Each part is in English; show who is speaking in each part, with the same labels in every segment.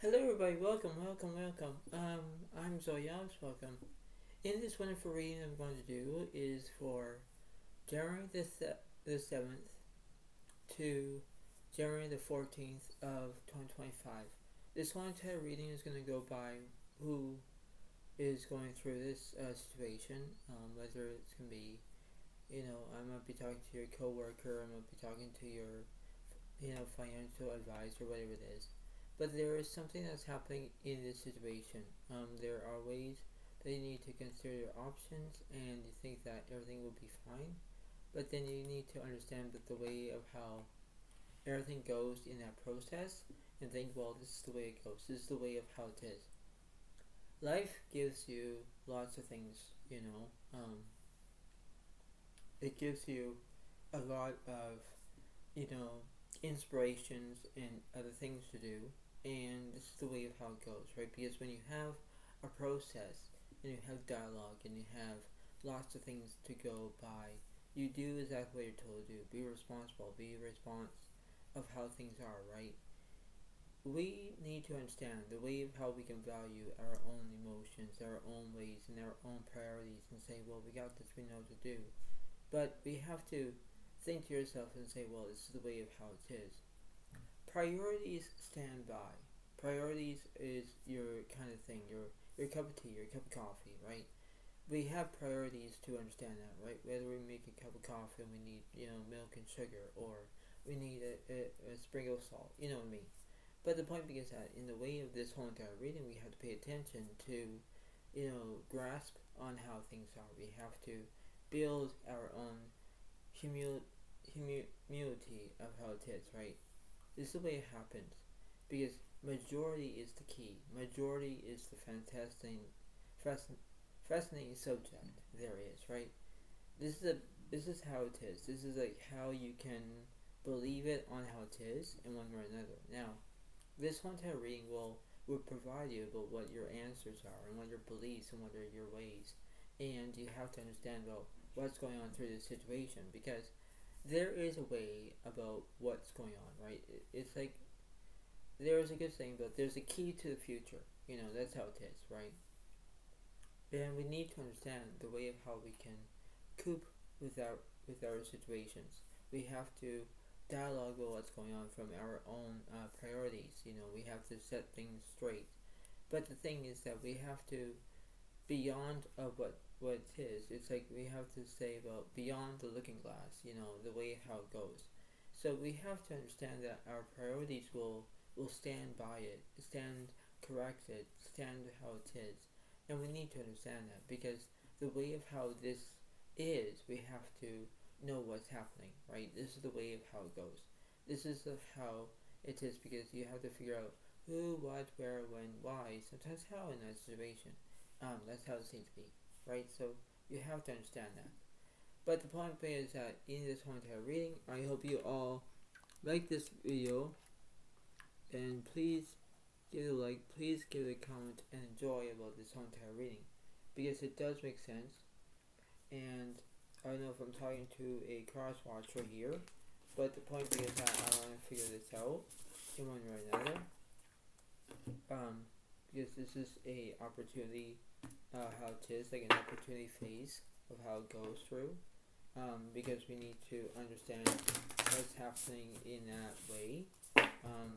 Speaker 1: Hello everybody, welcome. I'm Zoyas, welcome. In this wonderful reading I'm going to do is for January the 7th to January the 14th of 2025. This one entire reading is going to go by who is going through this situation, whether it's going to be, I might be talking to your coworker, I might be talking to your, financial advisor, whatever it is. But there is something that's happening in this situation. There are ways that you need to consider your options, and you think that everything will be fine. But then you need to understand that the way of how everything goes in that process, and think, well, this is the way it goes. This is the way of how it is. Life gives you lots of things, it gives you a lot of, you know, inspirations and other things to do, and this is the way of how it goes, right? Because when you have a process and you have dialogue and you have lots of things to go by, you do exactly what you're told to do. Be responsible, be a response of how things are, right? We need to understand the way of how we can value our own emotions, our own ways, and our own priorities, and say, well, we got this, we know what to do. But we have to think to yourself and say, well, this is the way of how it is. Priorities stand by. Priorities is your kind of thing, your cup of tea, your cup of coffee, right? We have priorities to understand that, right? Whether we make a cup of coffee and we need, milk and sugar, or we need a sprinkle of salt, you know what I mean? But the point being is that in the way of this whole entire reading, we have to pay attention to, grasp on how things are. We have to build our own humility of how it is, right? This is the way it happens, because majority is the key. Majority is the fascinating subject there is, right? This is how it is. This is like how you can believe it on how it is in one way or another. Now, this whole entire reading will provide you about what your answers are and what your beliefs and what are your ways, and you have to understand about what's going on through this situation, because there is a way about what's going on, right? It's like there's a good saying about there's a key to the future. That's how it is, right? And we need to understand the way of how we can cope with our situations. We have to dialogue about what's going on from our own priorities. We have to set things straight. But the thing is that we have to beyond of what it is. It's like we have to say about beyond the looking glass. The way how it goes. So we have to understand that our priorities will stand by it, stand corrected, stand how it is, and we need to understand that, because the way of how this is, we have to know what's happening, right? This is the way of how it goes. This is how it is, because you have to figure out who, what, where, when, why, sometimes how in that situation. That's how it seems to be, right? So you have to understand that. But the point is that in this whole entire reading, I hope you all like this video, and please give it a like, please give it a comment, and enjoy about this whole entire reading, because it does make sense. And I don't know if I'm talking to a cross watcher here, but the point being is that I want to figure this out in one way or another. Because this is a opportunity, how it is, like an opportunity phase of how it goes through. Because we need to understand what's happening in that way.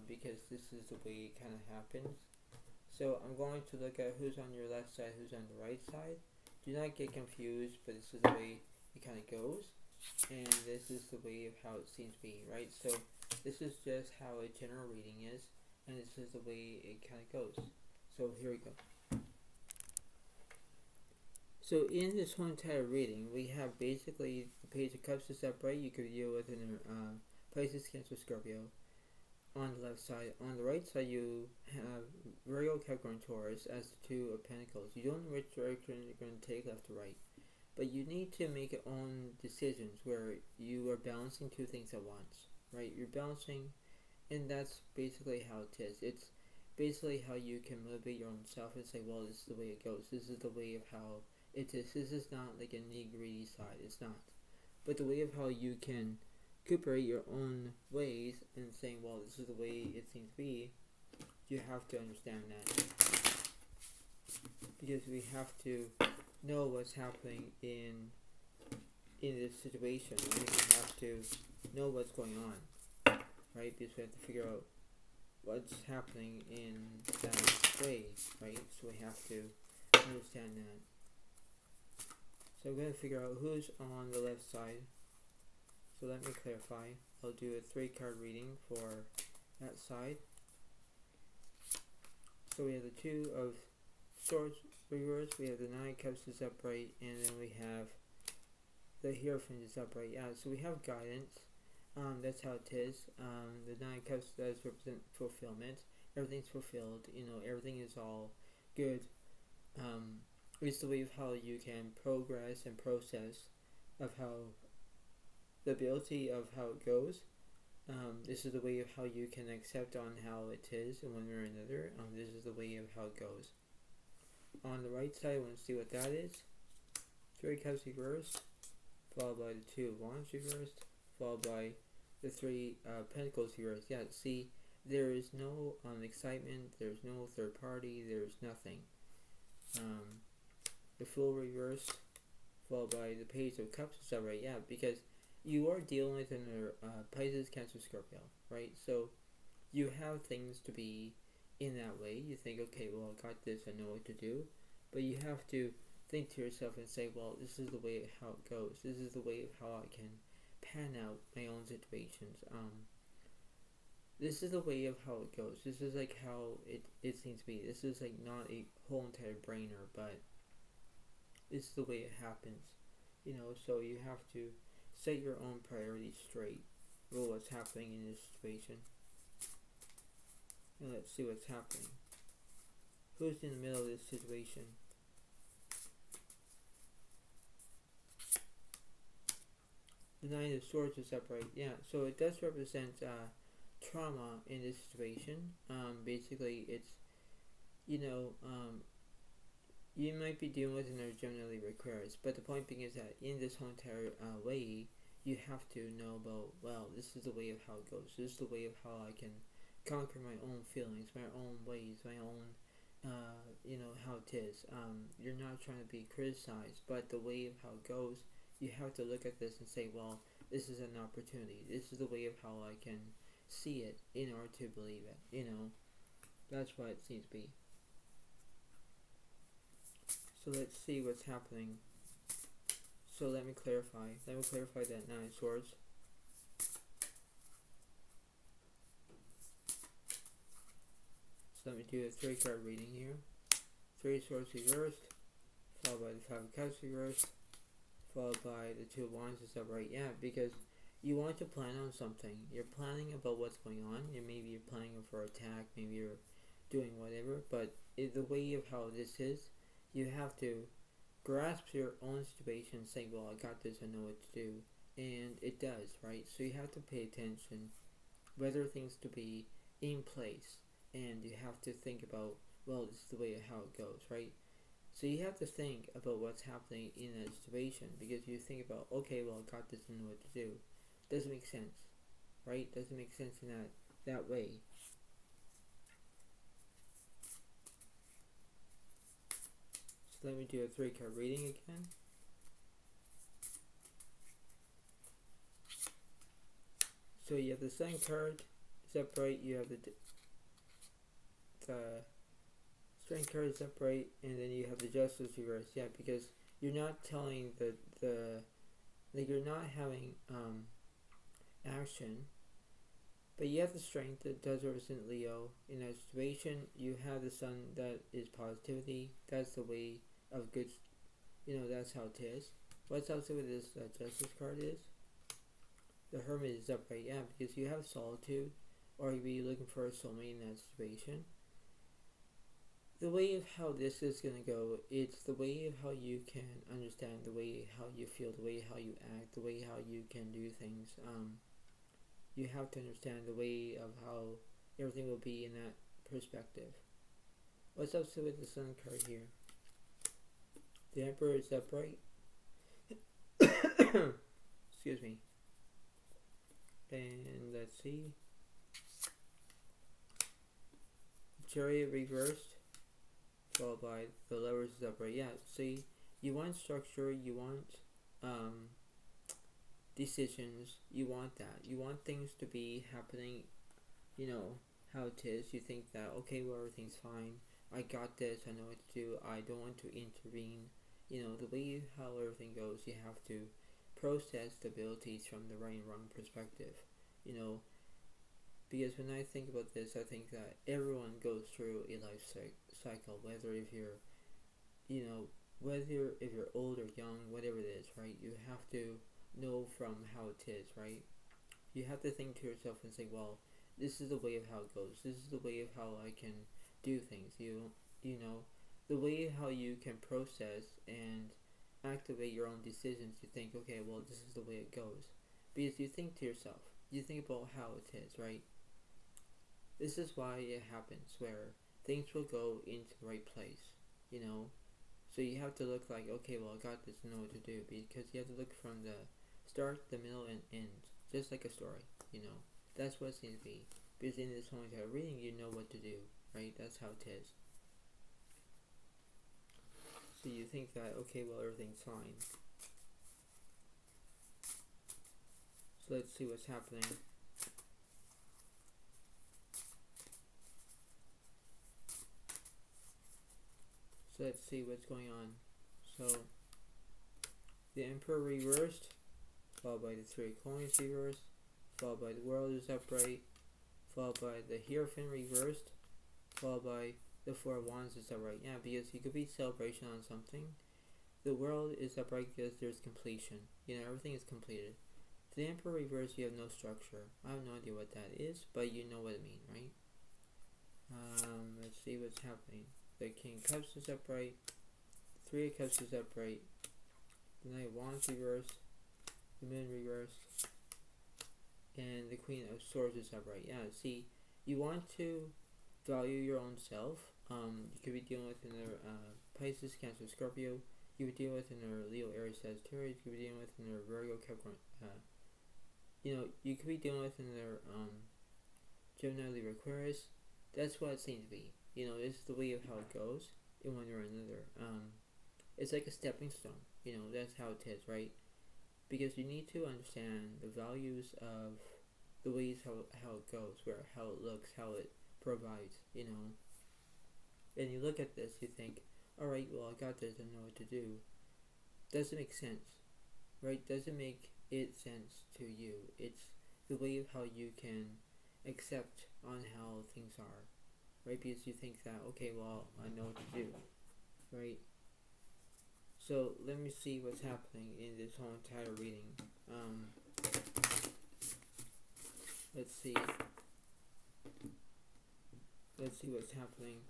Speaker 1: Because this is the way it kind of happens. So I'm going to look at who's on your left side, who's on the right side. Do not get confused, but this is the way it kind of goes, and this is the way of how it seems to be, right? So this is just how a general reading is, and this is the way it kind of goes. So here we go. So in this whole entire reading, we have basically the Page of Cups is upright. You could deal with in Pisces, Cancer, Scorpio. On the left side. On the right side, you have Virgo, Capricorn, Taurus as the Two of Pentacles. You don't know which direction you're going to take, left or right, but you need to make your own decisions where you are balancing two things at once, right? You're balancing, and that's basically how it is. It's basically how you can motivate your own self and say, well, this is the way it goes. This is the way of how it is. This is not like a nitty-gritty side. It's not. But the way of how you can recuperate your own ways and saying, well, this is the way it seems to be, You have to understand that, because we have to know what's happening in this situation. Right? We have to know what's going on, right? Because we have to figure out what's happening in that way, right? So we have to understand that. So I'm going to figure out who's on the left side. So let me clarify. I'll do a 3-card reading for that side. So we have the 2 of Swords reversed, we have the 9 of Cups is upright, and then we have the Hierophant is upright. Yeah, so we have guidance. That's how it is. The 9 of Cups does represent fulfillment. Everything's fulfilled. Everything is all good. It's the way of how you can progress and process of how the ability of how it goes. This is the way of how you can accept on how it is in one way or another. This is the way of how it goes. On the right side, I want to see what that is. 3 of Cups reversed, followed by the 2 of Wands reversed, followed by the 3 Pentacles reversed. Yeah, see, there is no excitement, there's no third party, there's nothing. The Fool reversed, followed by the Page of Cups is upright. Yeah, because you are dealing with another Pisces, Cancer, Scorpio, right? So you have things to be in that way. You think, okay, well, I got this, I know what to do. But you have to think to yourself and say, well, this is the way of how it goes. This is the way of how I can pan out my own situations. This is the way of how it goes. This is like how it seems to be. This is like not a whole entire brainer, but this is the way it happens. So you have to set your own priorities straight for what's happening in this situation. And let's see what's happening. Who's in the middle of this situation? The 9 of Swords is upright. Yeah, so it does represent trauma in this situation. Basically, it's, you might be dealing with another Gemini Aquarius, but the point being is that in this whole entire way, you have to know about, well, this is the way of how it goes. This is the way of how I can conquer my own feelings, my own ways, my own, how it is. You're not trying to be criticized, but the way of how it goes, you have to look at this and say, well, this is an opportunity. This is the way of how I can see it in order to believe it. That's what it seems to be. So let's see what's happening. So let me clarify. Let me clarify that 9 of Swords. So let me do a 3-card reading here. 3 of Swords reversed, followed by the 5 of Cups reversed, followed by the 2 of Wands is upright. Yeah, because you want to plan on something. You're planning about what's going on. Maybe you're planning for attack. Maybe you're doing whatever. But the way of how this is, you have to grasp your own situation and say, well, I got this, I know what to do. And it does, right? So you have to pay attention, whether things to be in place. And you have to think about, well, this is the way of how it goes, right? So you have to think about what's happening in that situation, because you think about, okay, well, I got this, I know what to do. Doesn't make sense, right? Doesn't make sense in that way. So let me do a 3-card reading again. So you have the Sun card is upright. You have the Strength card is upright, and then you have the Justice reversed. Yeah, because you're not telling like you're not having action, but you have the Strength that does represent Leo in that situation. You have the Sun that is positivity. That's the way of good. That's how it is. What's also with this Justice card is the Hermit is upright. Yeah, because you have solitude, or you'd be looking for a soulmate in that situation. The way of how this is going to go, it's the way of how you can understand, the way how you feel, the way how you act, the way how you can do things. You have to understand the way of how everything will be in that perspective. What's up with the Sun card here? The Emperor is upright. Excuse me. And let's see. Chariot reversed, followed by the Lovers is upright. Yeah, see, you want structure, you want decisions, you want that. You want things to be happening, how it is. You think that, okay, well, everything's fine. I got this, I know what to do, I don't want to intervene. The way how everything goes, you have to process the abilities from the right and wrong perspective. Because when I think about this, I think that everyone goes through a life cycle, whether if you're old or young, whatever it is, right? You have to know from how it is, right? You have to think to yourself and say, well, this is the way of how it goes. This is the way of how I can do things. The way how you can process and activate your own decisions. You think, okay, well, this is the way it goes. Because you think to yourself, you think about how it is, right? This is why it happens, where things will go into the right place, So you have to look like, okay, well, I got this, I know what to do. Because you have to look from the start, the middle, and end. Just like a story, That's what it seems to be. Because in this whole entire reading, you know what to do, right? That's how it is. So you think that, okay, well, everything's fine. So let's see what's happening. So let's see what's going on. So the Emperor reversed, followed by the Three of Coins reversed, followed by the World is upright, followed by the Hierophant reversed, followed by the Four of Wands is upright. Yeah, because you could be celebration on something. The World is upright because there's completion. Everything is completed. The Emperor reversed, you have no structure. I have no idea what that is, but you know what I mean, right? Let's see what's happening. The King of Cups is upright. Three of Cups is upright. The Knight of Wands reversed. The Moon reversed. And the Queen of Swords is upright. Yeah, see, you want to value your own self. You could be dealing with another Pisces, Cancer, Scorpio. You could deal with another Leo, Aries, Sagittarius. You could be dealing with another Virgo, Capricorn. You could be dealing with another Gemini, Libra, Aquarius. That's what it seems to be. It's the way of how it goes in one or another. It's like a stepping stone. That's how it is, right? Because you need to understand the values of the ways how it goes, how it looks, how it provides, And you look at this, you think, alright, well, I got this, I know what to do. Doesn't make sense, right? Doesn't make it sense to you. It's the way of how you can accept on how things are, right? Because you think that, okay, well, I know what to do, right? So let me see what's happening in this whole entire reading. Let's see what's happening.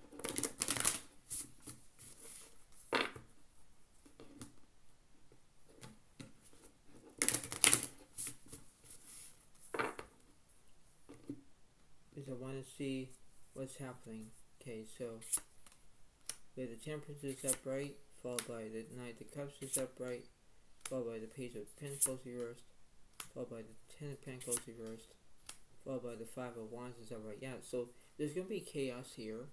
Speaker 1: Because I want to see what's happening. Okay, so the Temperance is upright, followed by the Knight of Cups is upright, followed by the Page of Pentacles reversed, followed by the Ten of Pentacles reversed, followed by the Five of Wands is upright. Yeah, so there's going to be chaos here.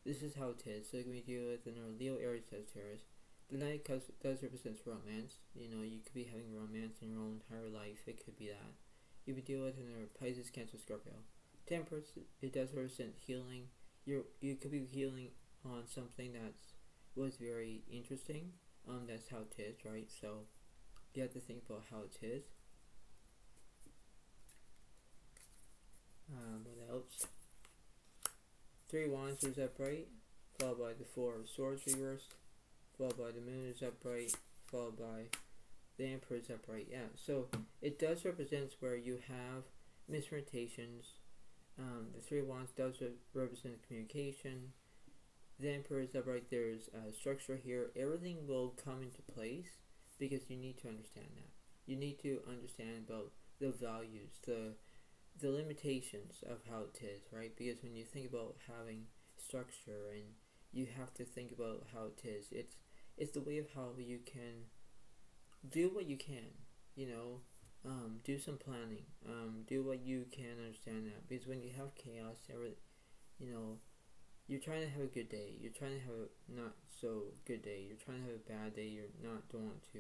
Speaker 1: This is how it is. So we deal with another Leo, Aries, Sagittarius. The Knight of Cups does represent romance. You could be having romance in your own entire life. It could be that. You could deal with another Pisces, Cancer, Scorpio. Temperance, it does represent healing. You could be healing on something that was very interesting. That's how it is, right? So you have to think about how it is. What else? Three Wands is upright, followed by the Four of Swords reversed, followed by the Moon is upright, followed by the Emperor is upright. Yeah, so it does represent where you have misrepresentations. The Three of Wands does represent communication. The Emperor is upright. There's a structure here. Everything will come into place because you need to understand that. You need to understand about the values, the limitations of how it is, right? Because when you think about having structure and you have to think about how it is, it's the way of how you can do what you can, do some planning, do what you can, understand that. Because when you have chaos, You're trying to have a good day. You're trying to have a not so good day. You're trying to have a bad day. You're not doing to.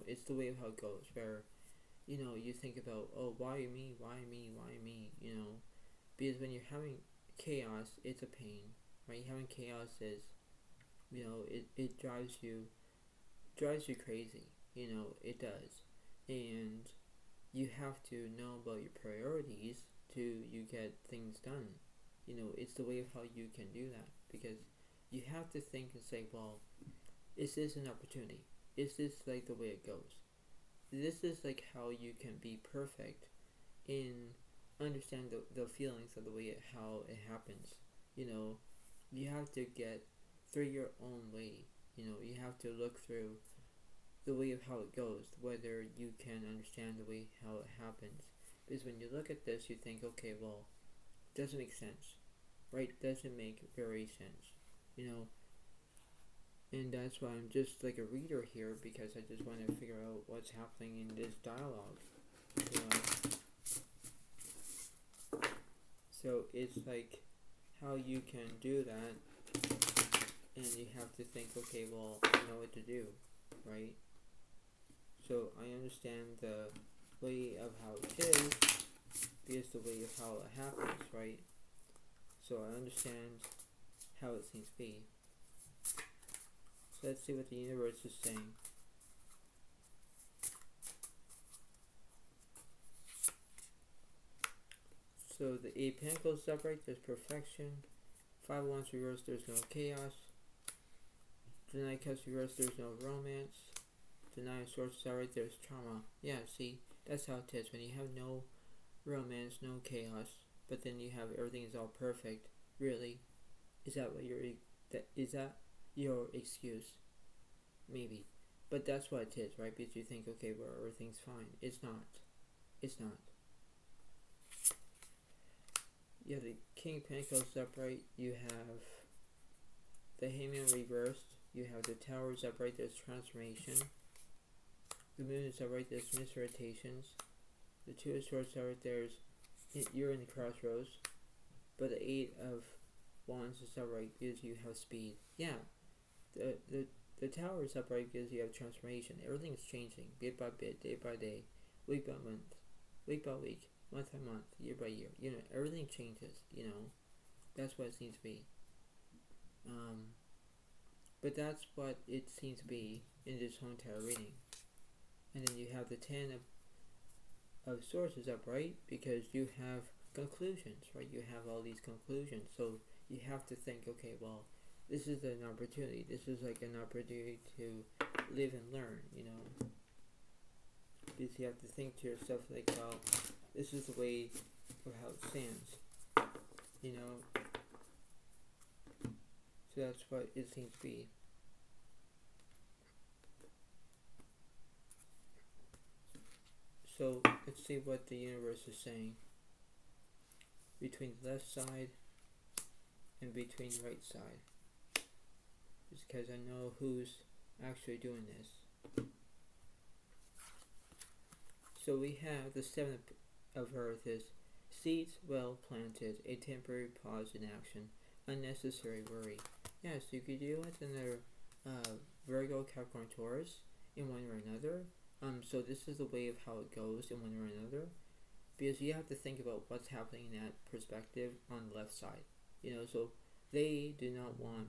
Speaker 1: It's the way of how it goes. Where, you think about, oh, why me? Why me? Why me? Because when you're having chaos, it's a pain, right? Having chaos is, it drives you crazy. It does, and you have to know about your priorities to you get things done. It's the way of how you can do that, because you have to think and say, well, is this an opportunity? Is this like the way it goes? This is like how you can be perfect in understand the feelings of the way how it happens. You have to get through your own way. You have to look through the way of how it goes, whether you can understand the way how it happens. Because when you look at this, you think, okay, well, doesn't make sense, right? Doesn't make very sense, and that's why I'm just like a reader here, because I just want to figure out what's happening in this dialogue, So it's like how you can do that, and you have to think, okay, well, I know what to do, right? So I understand the way of how it is, because the way of how it happens, right? So I understand how it seems to be. So let's see what the universe is saying. So the 8 Pentacles upright, there's perfection. 5 of Wands reversed, there's no chaos. The 9 Cups reversed, there's no romance. The 9 of Swords upright, there's trauma. Yeah, see, that's how it is. When you have no romance, no chaos, but then you have everything is all perfect. Really, is that your excuse? Maybe, but that's what it is, right? Because you think, okay, well, everything's fine. It's not. It's not. You have the King of Pentacles upright. You have the Hangman reversed. You have the Towers upright. There's transformation. The Moon is upright. There's misrotations. The 2 of Swords upright. You're in the crossroads. But the 8 of Wands is upright because you have speed. Yeah, the Tower is upright because you have transformation. Everything's changing bit by bit, day by day, week by month, week by week, month by month, year by year. Everything changes. That's what it seems to be. But that's what it seems to be in this whole entire reading. And then you have the 10 of Swords is upright because you have conclusions, right? You have all these conclusions, so you have to think, okay, well, this is an opportunity. This is like an opportunity to live and learn, because you have to think to yourself, like, well, this is the way of how it stands, So that's what it seems to be. So let's see what the universe is saying between the left side and between the right side, just because I know who's actually doing this. So we have the 7 of Earth is seeds well planted, a temporary pause in action, unnecessary worry. Yes, you could deal with another Virgo, Capricorn, Taurus in one or another. So this is the way of how it goes in one or another, because you have to think about what's happening in that perspective on the left side. So they do not want,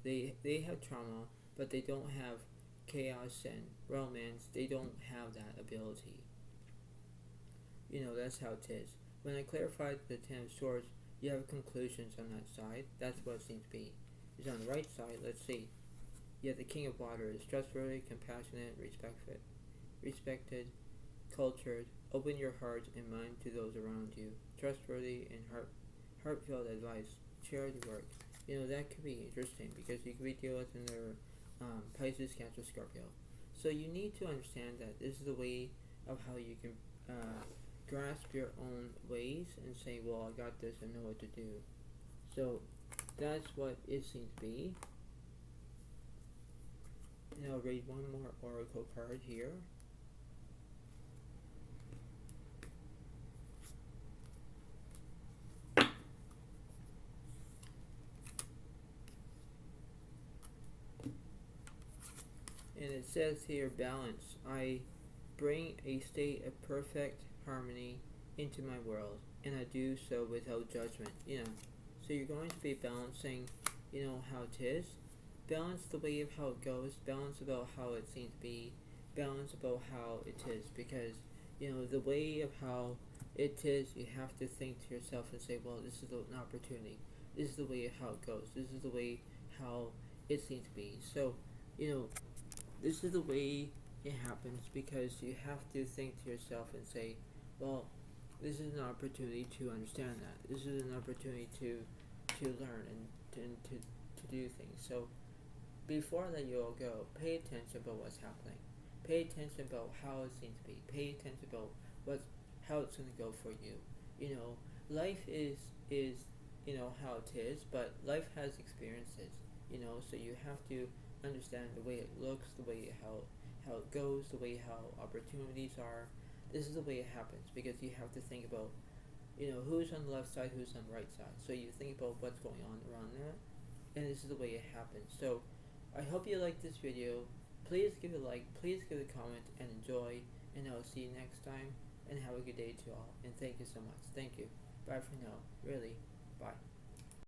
Speaker 1: they have trauma, but they don't have chaos and romance. They don't have that ability. That's how it is. When I clarified the 10 of Swords, you have conclusions on that side. That's what it seems to be. Is on the right side, let's see. You have the King of Water is trustworthy, compassionate, respected, cultured. Open your heart and mind to those around you. Trustworthy and heartfelt advice. Charity work. That could be interesting, because you could be dealing with another Pisces, Cancer, Scorpio. So you need to understand that this is the way of how you can grasp your own ways and say, well, I got this, I know what to do. So that's what it seems to be. And I'll read one more oracle card here. And it says here, balance. I bring a state of perfect harmony into my world, and I do so without judgment. So you're going to be balancing, how it is. Balance the way of how it goes. Balance about how it seems to be. Balance about how it is, because the way of how it is, you have to think to yourself and say, well, this is an opportunity. This is the way of how it goes. This is the way how it seems to be. So, this is the way it happens, because you have to think to yourself and say, well, this is an opportunity to understand that. This is an opportunity to learn and to do things. So before I let you all go, pay attention about what's happening. Pay attention about how it seems to be. Pay attention about how it's going to go for you. Life is how it is, but life has experiences. So you have to understand the way it looks, the way how it goes, the way how opportunities are. This is the way it happens, because you have to think about who's on the left side, who's on the right side. So you think about what's going on around that, and this is the way it happens. So I hope you liked this video. Please give it a like, please give it a comment, and enjoy, and I'll see you next time, and have a good day to all, and thank you so much. Thank you. Bye for now. Really. Bye.